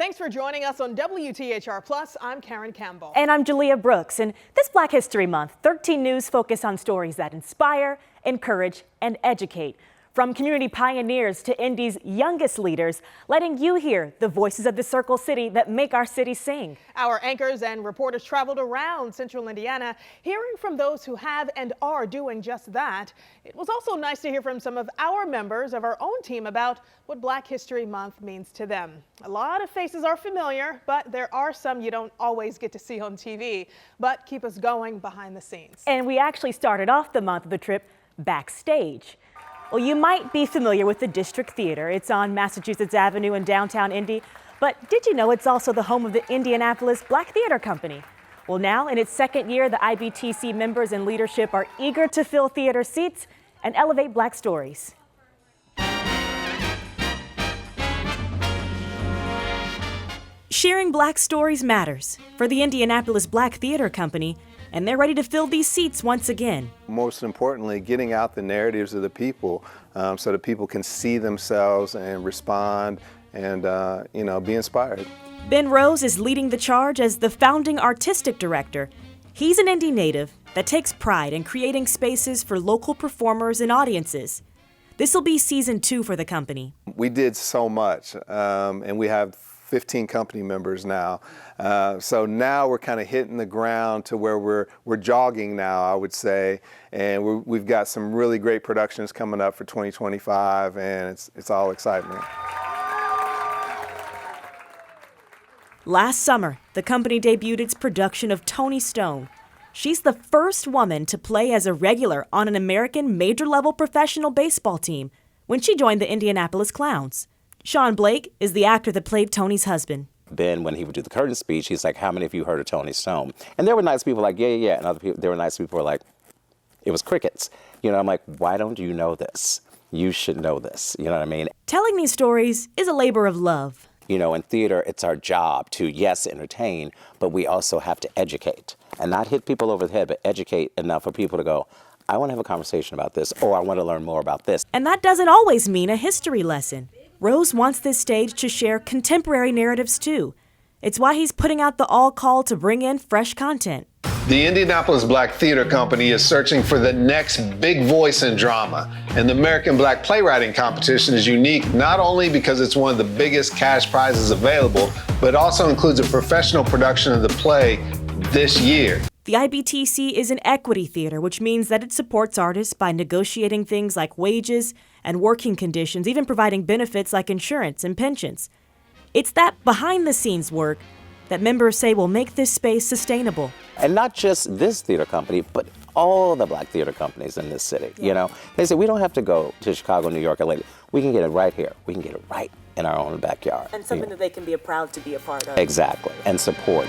Thanks for joining us on WTHR Plus. I'm Karen Campbell. And I'm Julia Brooks. And this Black History Month, 13 News focus on stories that inspire, encourage, and educate. From community pioneers to Indy's youngest leaders, letting you hear the voices of the Circle City that make our city sing. Our anchors and reporters traveled around central Indiana, hearing from those who have and are doing just that. It was also nice to hear from some of our members of our own team about what Black History Month means to them. A lot of faces are familiar, but there are some you don't always get to see on TV, but keep us going behind the scenes. And we actually started off the month of the trip backstage. Well, you might be familiar with the District Theater. It's on Massachusetts Avenue in downtown Indy. But did you know it's also the home of the Indianapolis Black Theater Company? Well, now in its second year, the IBTC members and leadership are eager to fill theater seats and elevate Black stories. Sharing Black stories matters for the Indianapolis Black Theater Company, and they're ready to fill these seats once again. Most importantly, getting out the narratives of the people so that people can see themselves and respond and be inspired. Ben Rose is leading the charge as the founding artistic director. He's an Indy native that takes pride in creating spaces for local performers and audiences. This will be season 2 for the company. We did so much, and we have 15 company members now. So now we're kind of hitting the ground to where we're jogging now, I would say. And we've got some really great productions coming up for 2025, and it's all excitement. Last summer, the company debuted its production of Toni Stone. She's the first woman to play as a regular on an American major-level professional baseball team when she joined the Indianapolis Clowns. Sean Blake is the actor that played Tony's husband. Ben, when he would do the curtain speech, he's like, how many of you heard of Toni Stone? And there were nice people like, yeah. And other people, there were nice people who were like, it was crickets. I'm like, why don't you know this? You should know this. You know what I mean? Telling these stories is a labor of love. In theater, it's our job to, yes, entertain, but we also have to educate. And not hit people over the head, but educate enough for people to go, I want to have a conversation about this, or I want to learn more about this. And that doesn't always mean a history lesson. Rose wants this stage to share contemporary narratives too. It's why he's putting out the all-call to bring in fresh content. The Indianapolis Black Theater Company is searching for the next big voice in drama. And the American Black Playwriting Competition is unique not only because it's one of the biggest cash prizes available, but also includes a professional production of the play this year. The IBTC is an equity theater, which means that it supports artists by negotiating things like wages and working conditions, even providing benefits like insurance and pensions. It's that behind-the-scenes work that members say will make this space sustainable. And not just this theater company, but all the Black theater companies in this city. They say we don't have to go to Chicago, New York, or LA. We can get it right here. We can get it right in our own backyard. And something that they can be proud to be a part of. Exactly, and support.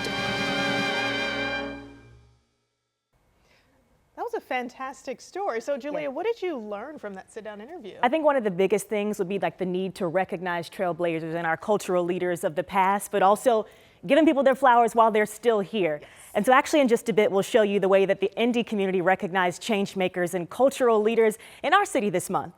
That was a fantastic story. So, Julia, what did you learn from that sit-down interview? I think one of the biggest things would be like the need to recognize trailblazers and our cultural leaders of the past, but also giving people their flowers while they're still here. Yes. And so actually in just a bit, we'll show you the way that the Indy community recognized change makers and cultural leaders in our city this month.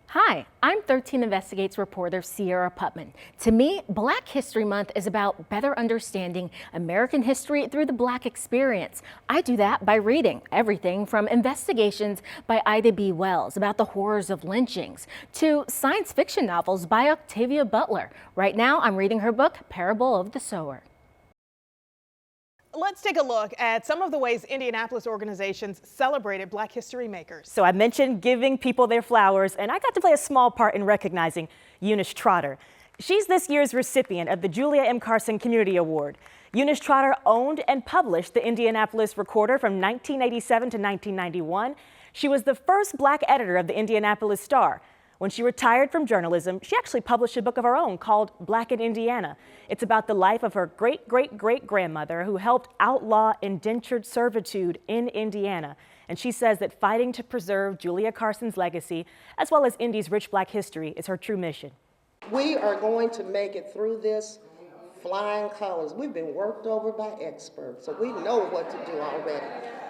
Hi, I'm 13 Investigates reporter Sierra Putman. To me, Black History Month is about better understanding American history through the Black experience. I do that by reading everything from Investigations by Ida B. Wells about the horrors of lynchings to science fiction novels by Octavia Butler. Right now, I'm reading her book, Parable of the Sower. Let's take a look at some of the ways Indianapolis organizations celebrated Black history makers. So I mentioned giving people their flowers, and I got to play a small part in recognizing Eunice Trotter. She's this year's recipient of the Julia M. Carson Community Award. Eunice Trotter owned and published the Indianapolis Recorder from 1987 to 1991. She was the first Black editor of the Indianapolis Star. When she retired from journalism, she actually published a book of her own called Black in Indiana. It's about the life of her great-great-great-grandmother who helped outlaw indentured servitude in Indiana. And she says that fighting to preserve Julia Carson's legacy, as well as Indy's rich Black history, is her true mission. We are going to make it through this flying colors. We've been worked over by experts, so we know what to do already.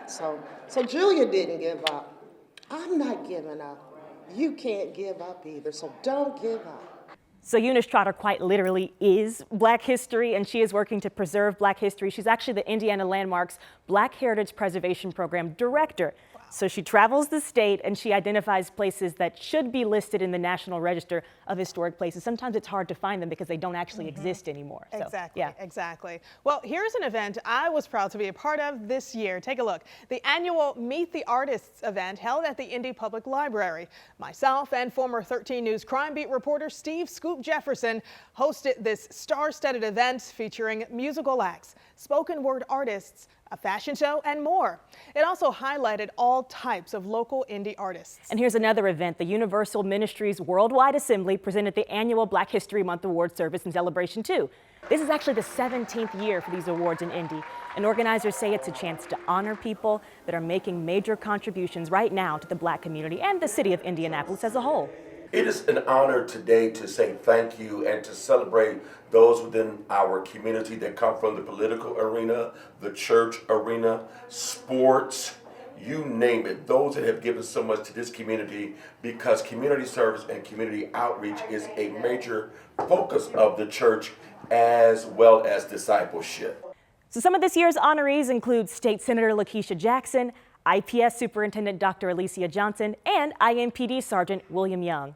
So Julia didn't give up. I'm not giving up. You can't give up either, so don't give up. So Eunice Trotter quite literally is Black history, and she is working to preserve Black history. She's actually the Indiana Landmarks Black Heritage Preservation Program Director. So she travels the state and she identifies places that should be listed in the National Register of Historic Places. Sometimes it's hard to find them because they don't actually exist anymore. So, Exactly, yeah. exactly. Well, here's an event I was proud to be a part of this year. Take a look. The annual Meet the Artists event held at the Indy Public Library. Myself and former 13 News crime beat reporter Steve Scoop Jefferson hosted this star-studded event featuring musical acts, spoken word artists, a fashion show, and more. It also highlighted all types of local indie artists. And here's another event. The Universal Ministries Worldwide Assembly presented the annual Black History Month Award Service and Celebration 2. This is actually the 17th year for these awards in Indy. And organizers say it's a chance to honor people that are making major contributions right now to the Black community and the city of Indianapolis as a whole. It is an honor today to say thank you and to celebrate those within our community that come from the political arena, the church arena, sports, you name it. Those that have given so much to this community, because community service and community outreach is a major focus of the church as well as discipleship. So some of this year's honorees include State Senator Lakeisha Jackson, IPS Superintendent Dr. Alicia Johnson, and IMPD Sergeant William Young.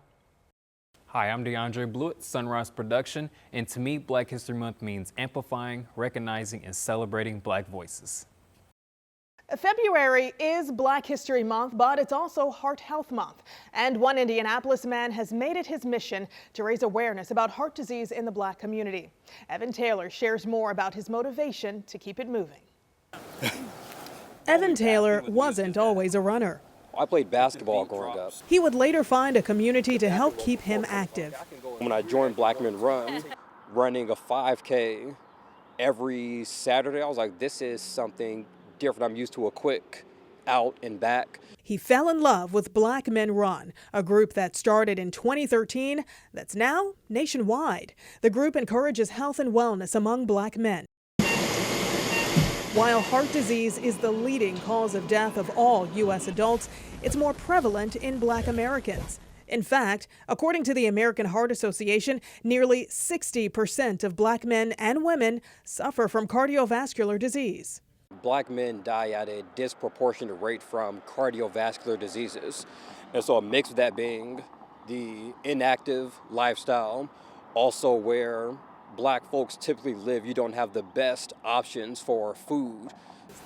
Hi, I'm DeAndre Blewett, Sunrise Production, and to me, Black History Month means amplifying, recognizing, and celebrating Black voices. February is Black History Month, but it's also Heart Health Month. And one Indianapolis man has made it his mission to raise awareness about heart disease in the Black community. Evan Taylor shares more about his motivation to keep it moving. Evan Taylor wasn't always a runner. I played basketball growing up. He would later find a community to help keep him active. When I joined Black Men Run, running a 5K every Saturday, I was like, this is something different. I'm used to a quick out and back. He fell in love with Black Men Run, a group that started in 2013 that's now nationwide. The group encourages health and wellness among Black men. While heart disease is the leading cause of death of all U.S. adults, it's more prevalent in Black Americans. In fact, according to the American Heart Association, nearly 60% of Black men and women suffer from cardiovascular disease. Black men die at a disproportionate rate from cardiovascular diseases. And so a mix of that being the inactive lifestyle, also where Black folks typically live, you don't have the best options for food.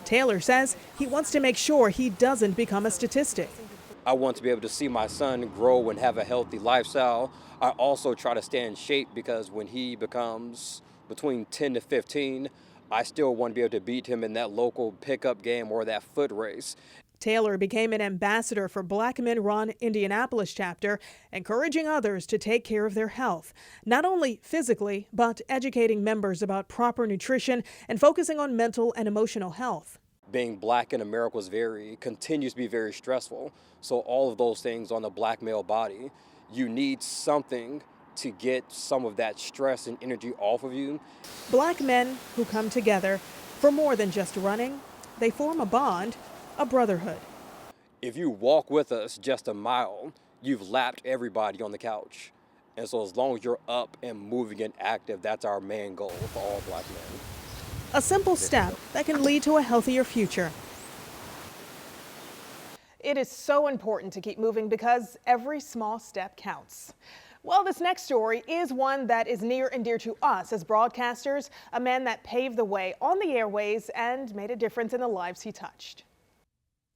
Taylor says he wants to make sure he doesn't become a statistic. I want to be able to see my son grow and have a healthy lifestyle. I also try to stay in shape because when he becomes between 10 to 15, I still want to be able to beat him in that local pickup game or that foot race. Taylor became an ambassador for Black Men Run Indianapolis chapter, encouraging others to take care of their health, not only physically, but educating members about proper nutrition and focusing on mental and emotional health. Being Black in America continues to be very stressful. So all of those things on the Black male body, you need something to get some of that stress and energy off of you. Black men who come together for more than just running, they form a bond, a brotherhood. If you walk with us just a mile, you've lapped everybody on the couch. And so as long as you're up and moving and active, that's our main goal for all Black men. A simple step that can lead to a healthier future. It is so important to keep moving because every small step counts. Well, this next story is one that is near and dear to us as broadcasters, a man that paved the way on the airways and made a difference in the lives he touched.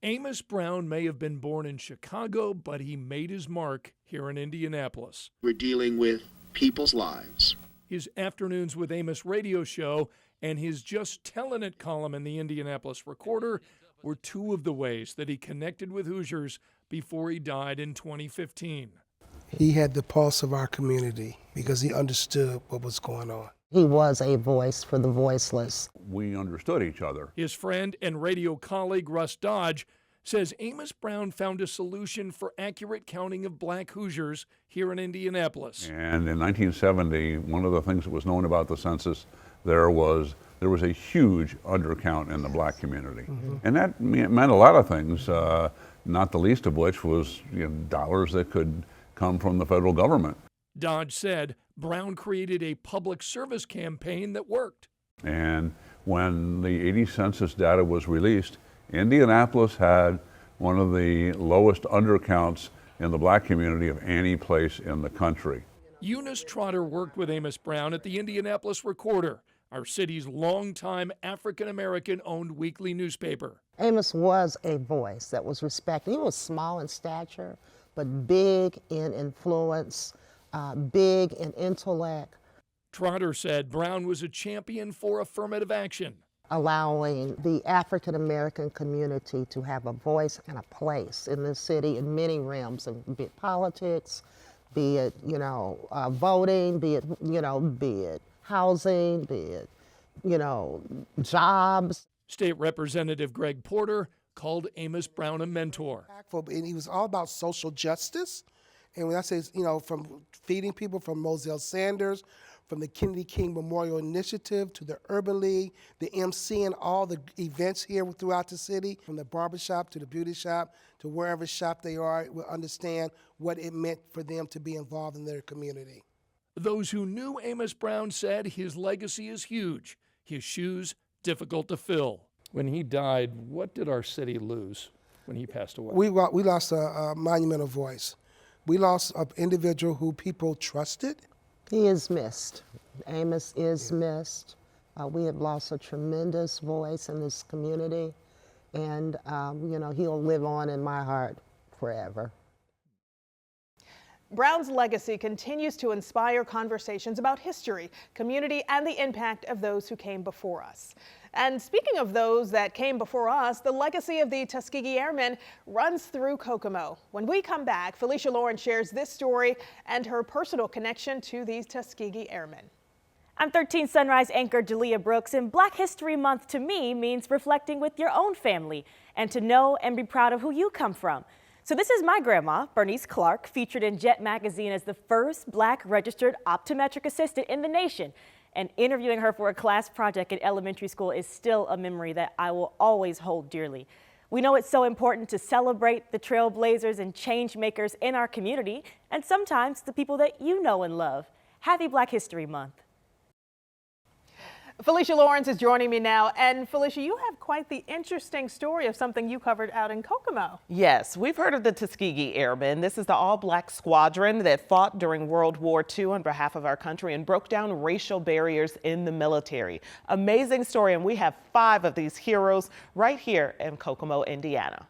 Amos Brown may have been born in Chicago, but he made his mark here in Indianapolis. We're dealing with people's lives. His Afternoons with Amos radio show and his Just Tellin' It column in the Indianapolis Recorder were two of the ways that he connected with Hoosiers before he died in 2015. He had the pulse of our community because he understood what was going on. He was a voice for the voiceless. We understood each other. His friend and radio colleague Russ Dodge says Amos Brown found a solution for accurate counting of Black Hoosiers here in Indianapolis. And in 1970, one of the things that was known about the census there was a huge undercount in the Black community. And that meant a lot of things, not the least of which was dollars that could come from the federal government. Dodge said Brown created a public service campaign that worked. And when the 80 census data was released, Indianapolis had one of the lowest undercounts in the black community of any place in the country. Eunice Trotter worked with Amos Brown at the Indianapolis Recorder, our city's longtime African-American owned weekly newspaper. Amos was a voice that was respected. He was small in stature, but big in influence, big in intellect. Trotter said Brown was a champion for affirmative action, allowing the African-American community to have a voice and a place in this city in many realms, be it politics, be it, voting, be it housing, be it, jobs. State Representative Greg Porter called Amos Brown a mentor. And he was all about social justice. And when I say, from feeding people, from Moselle Sanders, from the Kennedy King Memorial Initiative to the Urban League, the MC and all the events here throughout the city, from the barbershop to the beauty shop to wherever shop they are, will understand what it meant for them to be involved in their community. Those who knew Amos Brown said his legacy is huge, his shoes difficult to fill. When he died, what did our city lose when he passed away? We lost a monumental voice. We lost an individual who people trusted. He is missed. Amos is missed. We have lost a tremendous voice in this community, and he'll live on in my heart forever. Brown's legacy continues to inspire conversations about history, community, and the impact of those who came before us. And speaking of those that came before us, the legacy of the Tuskegee Airmen runs through Kokomo. When we come back, Felicia Lawrence shares this story and her personal connection to these Tuskegee Airmen. I'm 13 Sunrise anchor Jalea Brooks, and Black History Month to me means reflecting with your own family and to know and be proud of who you come from. So this is my grandma, Bernice Clark, featured in Jet magazine as the first Black registered optometric assistant in the nation. And interviewing her for a class project in elementary school is still a memory that I will always hold dearly. We know it's so important to celebrate the trailblazers and change makers in our community, and sometimes the people that you know and love. Happy Black History Month. Felicia Lawrence is joining me now. And Felicia, you have quite the interesting story of something you covered out in Kokomo. Yes, we've heard of the Tuskegee Airmen. This is the all-black squadron that fought during World War II on behalf of our country and broke down racial barriers in the military. Amazing story, and we have 5 of these heroes right here in Kokomo, Indiana.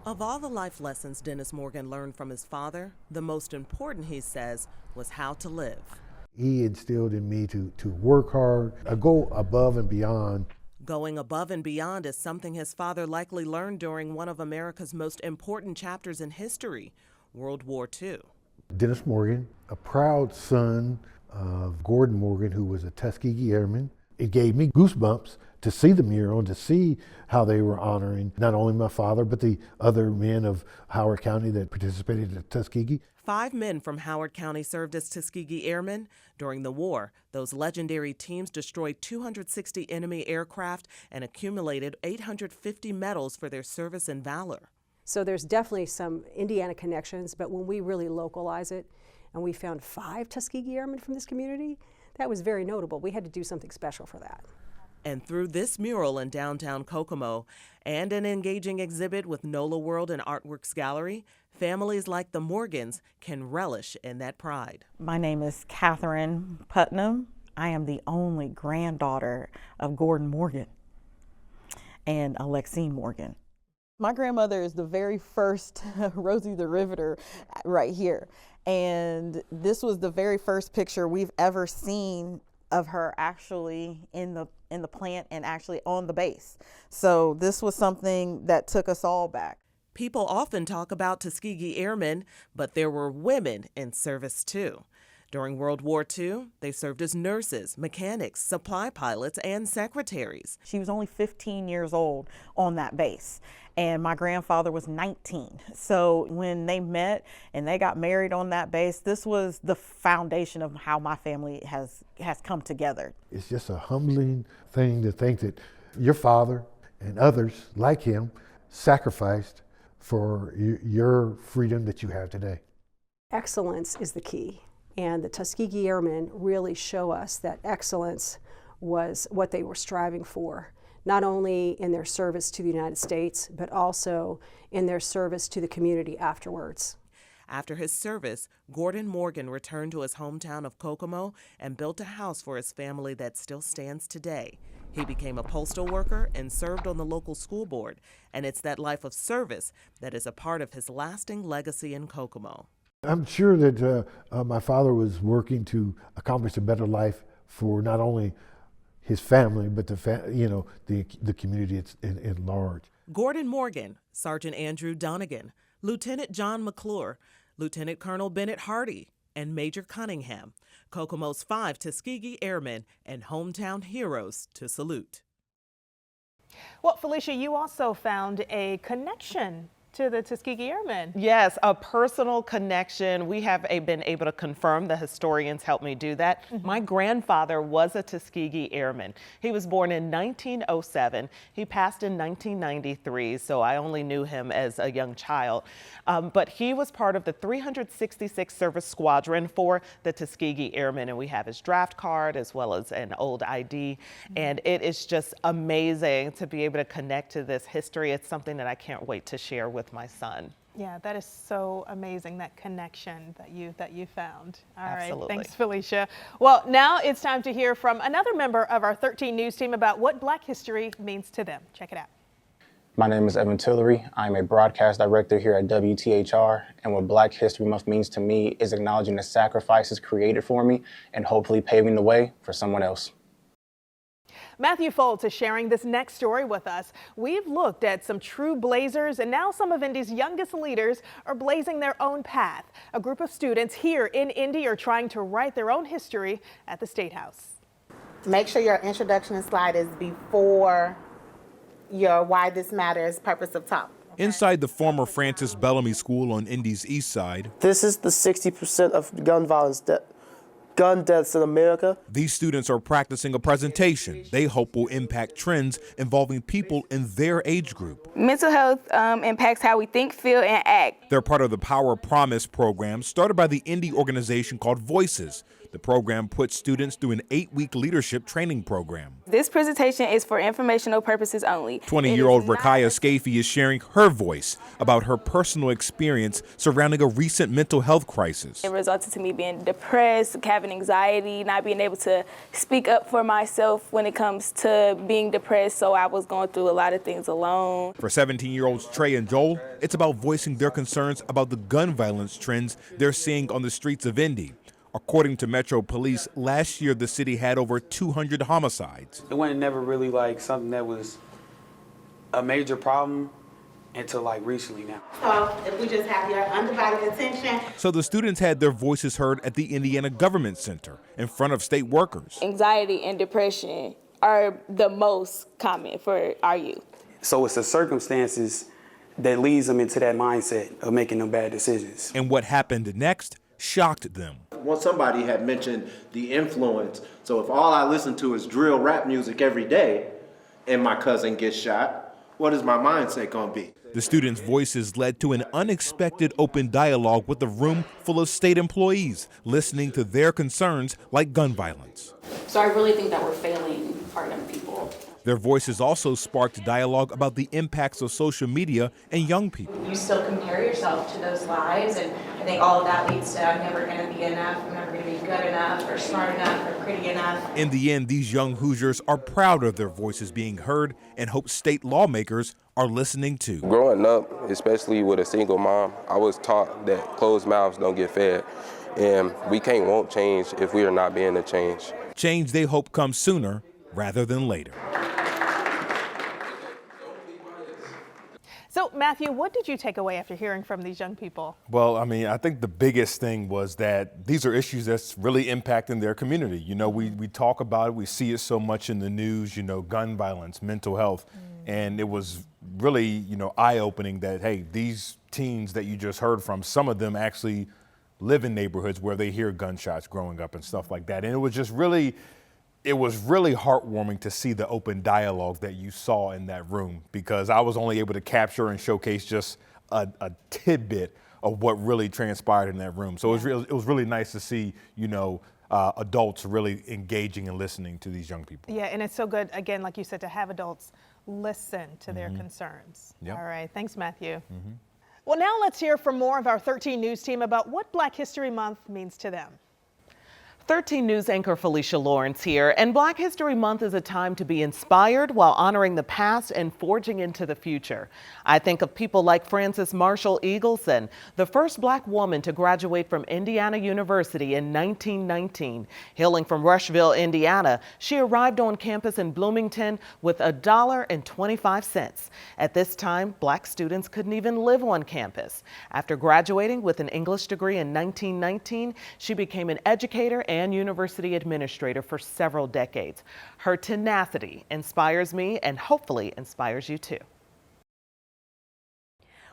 Of all the life lessons Dennis Morgan learned from his father, the most important, he says, was how to live. He instilled in me to work hard, go above and beyond. Going above and beyond is something his father likely learned during one of America's most important chapters in history, World War II. Dennis Morgan, a proud son of Gordon Morgan, who was a Tuskegee Airman. It gave me goosebumps to see the mural and to see how they were honoring not only my father, but the other men of Howard County that participated at Tuskegee. 5 men from Howard County served as Tuskegee Airmen. During the war, those legendary teams destroyed 260 enemy aircraft and accumulated 850 medals for their service and valor. So there's definitely some Indiana connections, but when we really localize it, and we found 5 Tuskegee Airmen from this community, that was very notable. We had to do something special for that. And through this mural in downtown Kokomo and an engaging exhibit with NOLA World and Artworks Gallery, families like the Morgans can relish in that pride. My name is Catherine Putnam. I am the only granddaughter of Gordon Morgan and Alexine Morgan. My grandmother is the very first Rosie the Riveter right here. And this was the very first picture we've ever seen of her actually in the plant and actually on the base. So this was something that took us all back. People often talk about Tuskegee Airmen, but there were women in service too. During World War II, they served as nurses, mechanics, supply pilots, and secretaries. She was only 15 years old on that base, and my grandfather was 19. So when they met and they got married on that base, this was the foundation of how my family has come together. It's just a humbling thing to think that your father and others like him sacrificed for your freedom that you have today. Excellence is the key, and the Tuskegee Airmen really show us that excellence was what they were striving for, not only in their service to the United States, but also in their service to the community afterwards. After his service, Gordon Morgan returned to his hometown of Kokomo and built a house for his family that still stands today. He became a postal worker and served on the local school board, and it's that life of service that is a part of his lasting legacy in Kokomo. I'm sure that my father was working to accomplish a better life for not only his family, but the community at large. Gordon Morgan, Sergeant Andrew Donegan, Lieutenant John McClure, Lieutenant Colonel Bennett Hardy, and Major Cunningham, Kokomo's 5 Tuskegee Airmen and hometown heroes to salute. Well, Felicia, you also found a connection to the Tuskegee Airmen. Yes, a personal connection. We have been able to confirm, the historians helped me do that. My grandfather was a Tuskegee Airman. He was born in 1907. He passed in 1993, so I only knew him as a young child. But he was part of the 366th Service Squadron for the Tuskegee Airmen, and we have his draft card as well as an old ID. And it is just amazing to be able to connect to this history. It's something that I can't wait to share with my son. Yeah, that is so amazing, that connection that you found. All Absolutely. right, thanks, Felicia. Well, now it's time to hear from another member of our 13 News team about what Black history means to them. Check it out. My name is Evan Tillery. I'm a broadcast director here at WTHR, and what Black History Month means to me is acknowledging the sacrifices created for me and hopefully paving the way for someone else. Matthew Foltz is sharing this next story with us. We've looked at some true blazers, and now some of Indy's youngest leaders are blazing their own path. A group of students here in Indy are trying to write their own history at the State House. Make sure your introduction slide is before your why this matters purpose of talk. Inside the former Francis Bellamy School on Indy's east side, this is the 60% of gun deaths in America. These students are practicing a presentation they hope will impact trends involving people in their age group. Mental health impacts how we think, feel, and act. They're part of the Power Promise program started by the Indy organization called Voices. The program puts students through an 8-week leadership training program. This presentation is for informational purposes only. 20-year-old Rakaya Scafie is sharing her voice about her personal experience surrounding a recent mental health crisis. It resulted to me being depressed, having anxiety, not being able to speak up for myself when it comes to being depressed, so I was going through a lot of things alone. For 17-year-olds Trey and Joel, it's about voicing their concerns about the gun violence trends they're seeing on the streets of Indy. According to Metro Police, last year the city had over 200 homicides. It wasn't never really like something that was a major problem until like recently now. So if we just have your undivided attention. So the students had their voices heard at the Indiana Government Center in front of state workers. Anxiety and depression are the most common for our youth. So it's the circumstances that leads them into that mindset of making them bad decisions. And what happened next shocked them. Once somebody had mentioned the influence, so if all I listen to is drill rap music every day and my cousin gets shot, what is my mindset gonna be? The students' voices led to an unexpected open dialogue with a room full of state employees listening to their concerns like gun violence. So I really think that we're failing our young people. Their voices also sparked dialogue about the impacts of social media and young people. You still compare yourself to those lives, and I think all of that leads to I'm never going to be enough, I'm never going to be good enough or smart enough or pretty enough. In the end, these young Hoosiers are proud of their voices being heard and hope state lawmakers are listening too. Growing up, especially with a single mom, I was taught that closed mouths don't get fed, and we can't want change if we are not being a change. Change they hope comes sooner rather than later. So, Matthew, what did you take away after hearing from these young people? Well, I mean, I think the biggest thing was that these are issues that's really impacting their community. You know, we talk about it, we see it so much in the news, you know, gun violence, mental health. And it was really, you know, eye-opening that, hey, these teens that you just heard from, some of them actually live in neighborhoods where they hear gunshots growing up and stuff like that. And it was just really, it was really heartwarming to see the open dialogue that you saw in that room, because I was only able to capture and showcase just a tidbit of what really transpired in that room. So it was really nice to see, adults really engaging and listening to these young people. Yeah, and it's so good, again, like you said, to have adults listen to their concerns. Yep. All right, thanks, Matthew. Well, now let's hear from more of our 13 News team about what Black History Month means to them. 13 News anchor Felicia Lawrence here, and Black History Month is a time to be inspired while honoring the past and forging into the future. I think of people like Frances Marshall Eagleson, the first Black woman to graduate from Indiana University in 1919. Hailing from Rushville, Indiana, she arrived on campus in Bloomington with $1.25. At this time, Black students couldn't even live on campus. After graduating with an English degree in 1919, she became an educator and university administrator for several decades. Her tenacity inspires me and hopefully inspires you too.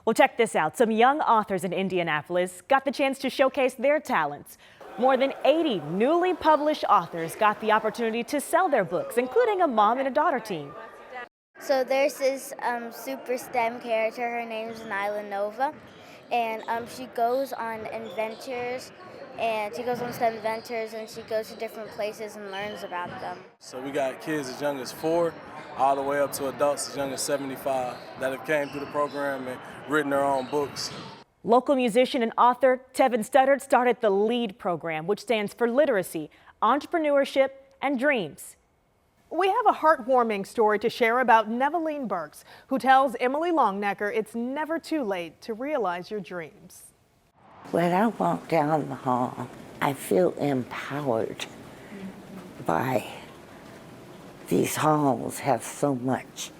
Well, check this out. Some young authors in Indianapolis got the chance to showcase their talents. More than 80 newly published authors got the opportunity to sell their books, including a mom and a daughter team. So there's this super STEM character. Her name is Nyla Nova, and she goes on adventures. And she goes on STEM adventures, and she goes to different places and learns about them. So we got kids as young as 4, all the way up to adults as young as 75 that have came through the program and written their own books. Local musician and author Tevin Studdard started the LEAD program, which stands for Literacy, Entrepreneurship, and Dreams. We have a heartwarming story to share about Neveline Burks, who tells Emily Longnecker it's never too late to realize your dreams. When I walk down the hall, I feel empowered by these halls have so much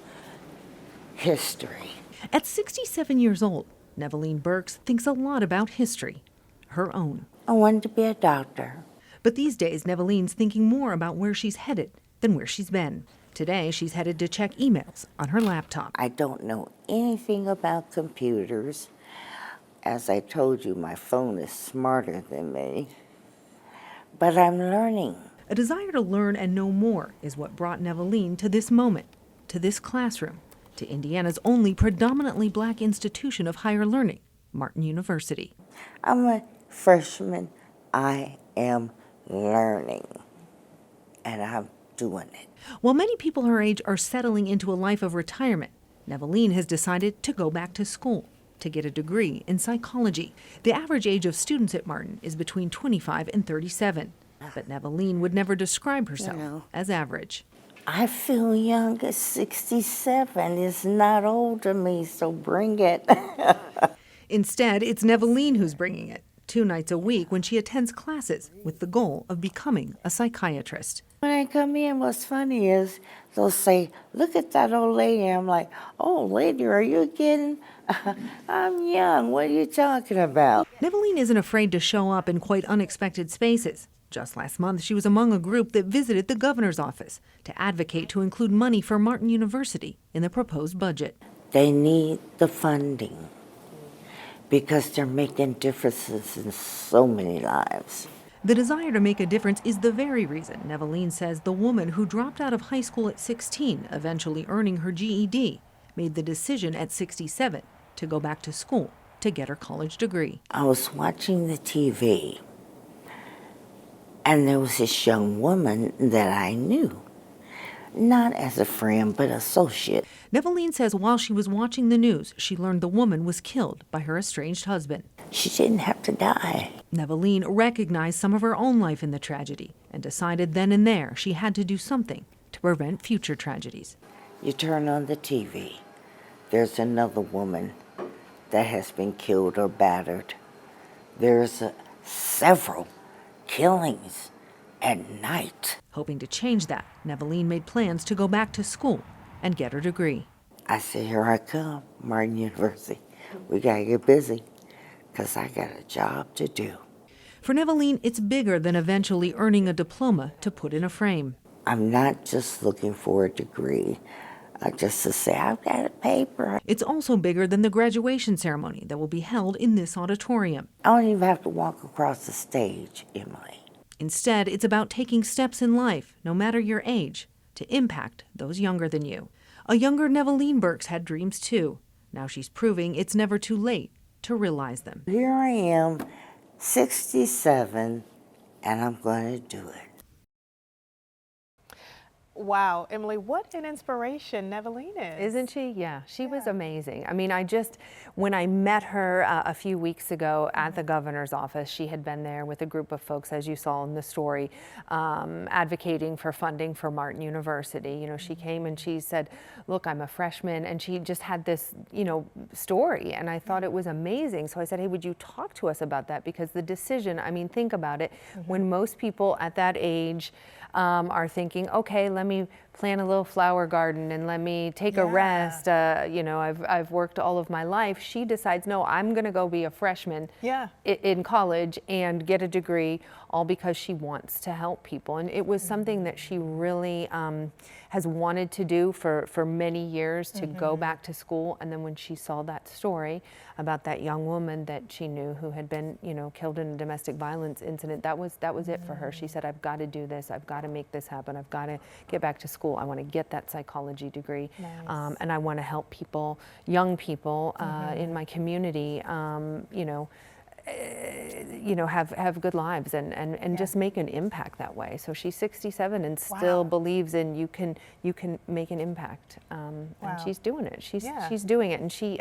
history. At 67 years old, Neveline Burks thinks a lot about history, her own. I wanted to be a doctor. But these days, Neveline's thinking more about where she's headed than where she's been. Today, she's headed to check emails on her laptop. I don't know anything about computers. As I told you, my phone is smarter than me, but I'm learning. A desire to learn and know more is what brought Neveline to this moment, to this classroom, to Indiana's only predominantly Black institution of higher learning, Martin University. I'm a freshman. I am learning, and I'm doing it. While many people her age are settling into a life of retirement, Neveline has decided to go back to school to get a degree in psychology. The average age of students at Martin is between 25 and 37. But Neveline would never describe herself as average. I feel young at 67. It's not old to me, so bring it. Instead, it's Neveline who's bringing it, 2 nights a week when she attends classes with the goal of becoming a psychiatrist. When I come in, what's funny is they'll say, look at that old lady. I'm like, oh, lady, are you kidding? I'm young. What are you talking about? Neveline isn't afraid to show up in quite unexpected spaces. Just last month, she was among a group that visited the governor's office to advocate to include money for Martin University in the proposed budget. They need the funding because they're making differences in so many lives. The desire to make a difference is the very reason Neveline says the woman who dropped out of high school at 16, eventually earning her GED, made the decision at 67 to go back to school to get her college degree. I was watching the TV, and there was this young woman that I knew, not as a friend, but associate. Neveline says while she was watching the news, she learned the woman was killed by her estranged husband. She didn't have to die. Neveline recognized some of her own life in the tragedy and decided then and there she had to do something to prevent future tragedies. You turn on the TV, there's another woman that has been killed or battered. There's several killings at night. Hoping to change that, Neveline made plans to go back to school and get her degree. I said, here I come, Martin University. We gotta get busy, because I got a job to do. For Neveline, it's bigger than eventually earning a diploma to put in a frame. I'm not just looking for a degree, just to say I've got a paper. It's also bigger than the graduation ceremony that will be held in this auditorium. I don't even have to walk across the stage, Emily. Instead, it's about taking steps in life, no matter your age, to impact those younger than you. A younger Neveline Burks had dreams too. Now she's proving it's never too late to realize them. Here I am, 67, and I'm going to do it. Wow, Emily, what an inspiration Neveline is. Isn't she? Yeah, she was amazing. I mean, when I met her a few weeks ago at the governor's office, she had been there with a group of folks, as you saw in the story, advocating for funding for Martin University. You know, she came and she said, look, I'm a freshman, and she just had this, story, and I thought it was amazing. So I said, hey, would you talk to us about that? Because the decision, I mean, think about it, when most people at that age are thinking, okay, let me plant a little flower garden and let me take a rest. I've worked all of my life. She decides, no, I'm going to go be a freshman in college and get a degree, all because she wants to help people. And it was something that she really has wanted to do for many years, to go back to school. And then when she saw that story about that young woman that she knew who had been, killed in a domestic violence incident, that was it for her. She said, I've got to do this. I've got to make this happen. I've got to get back to school. I want to get that psychology degree. Nice. And I want to help people, young people in my community, have good lives and just make an impact that way. So she's 67 and still believes in you can make an impact. And she's doing it. She's doing it. And she,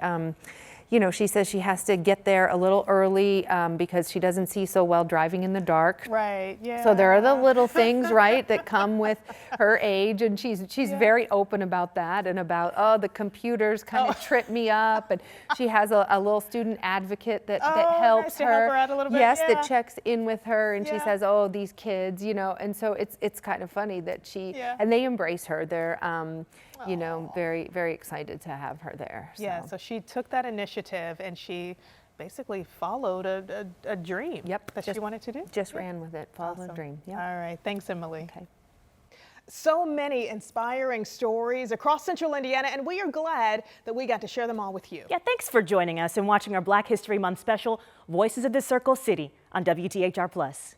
she says she has to get there a little early because she doesn't see so well driving in the dark. Right, yeah. So there are the little things, right, that come with her age, and she's very open about that, and about, the computers kind of trip me up, and she has a little student advocate that helps nice to help her out a little bit. Yes, that checks in with her, and she says, oh, these kids, and so it's kind of funny that and they embrace her. They're very, very excited to have her there. So. Yeah, so she took that initiative and she basically followed a dream that she wanted to do. Just ran with it, followed a dream. Yep. All right, thanks, Emily. Okay. So many inspiring stories across Central Indiana, and we are glad that we got to share them all with you. Yeah, thanks for joining us and watching our Black History Month special, Voices of the Circle City on WTHR+.